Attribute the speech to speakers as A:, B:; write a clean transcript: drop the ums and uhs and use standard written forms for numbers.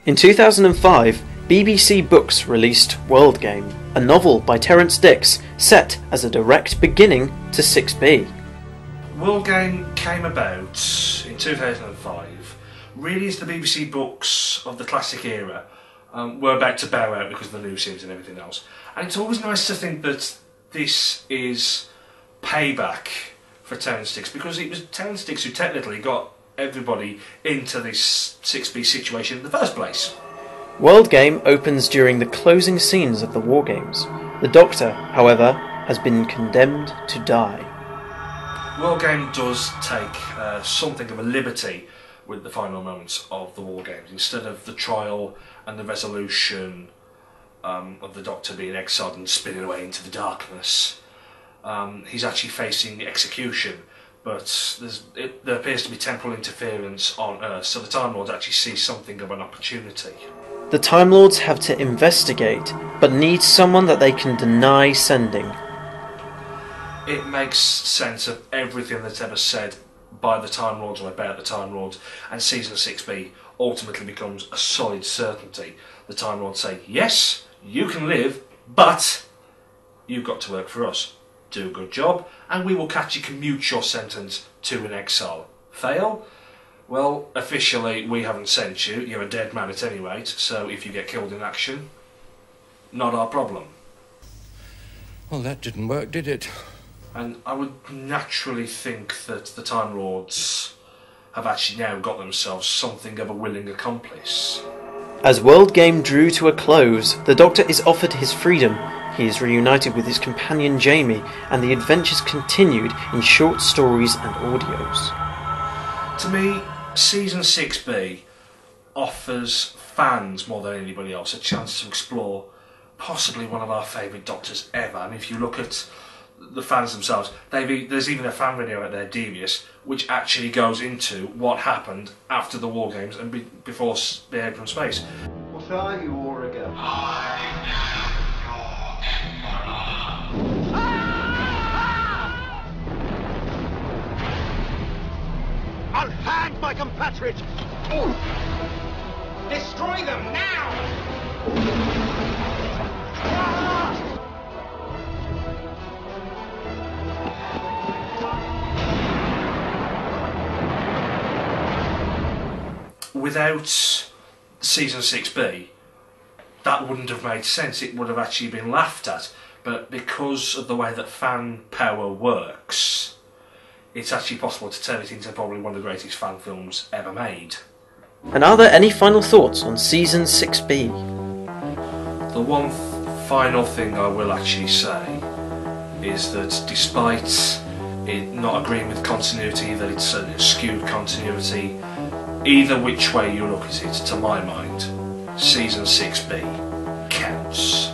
A: In 2005, BBC Books released World Game, a novel by Terrance Dicks set as a direct beginning to 6B.
B: World Game came about in 2005, really as the BBC Books of the classic era were about to bow out because of the new series and everything else. And it's always nice to think that this is payback for Terrance Dicks, because it was Terrance Dicks who technically got everybody into this 6B situation in the first place.
A: World Game opens during the closing scenes of the War Games. The Doctor, however, has been condemned to die.
B: World Game does take something of a liberty with the final moments of the War Games. Instead of the trial and the resolution of the Doctor being exiled and spinning away into the darkness, he's actually facing execution, but there appears to be temporal interference on Earth, so the Time Lords actually see something of an opportunity.
A: The Time Lords have to investigate, but need someone that they can deny sending.
B: It makes sense of everything that's ever said by the Time Lords or about the Time Lords, and Season 6B ultimately becomes a solid certainty. The Time Lords say, yes, you can live, but you've got to work for us. Do a good job, and we will catch you, commute your sentence to an exile. Fail? Well, officially, we haven't sent you. You're a dead man at any rate, so if you get killed in action, not our problem.
C: Well, that didn't work, did it?
B: And I would naturally think that the Time Lords have actually now got themselves something of a willing accomplice.
A: As World Game drew to a close, the Doctor is offered his freedom. He is reunited with his companion Jamie, and the adventures continued in short stories and audios.
B: To me, Season 6B offers fans more than anybody else a chance to explore possibly one of our favourite Doctors ever. And if you look at the fans themselves, there's even a fan video out there, Devious, which actually goes into what happened after the War Games and before the Abrams space.
D: What are you, Auriga?
E: I'll hang my compatriot! Destroy them now!
B: Without Season 6B, that wouldn't have made sense. It would have actually been laughed at. But because of the way that fan power works, it's actually possible to turn it into probably one of the greatest fan films ever made.
A: And are there any final thoughts on Season 6B?
B: The one final thing I will actually say is that despite it not agreeing with continuity, that it's an skewed continuity, either which way you look at it, to my mind, Season 6B counts.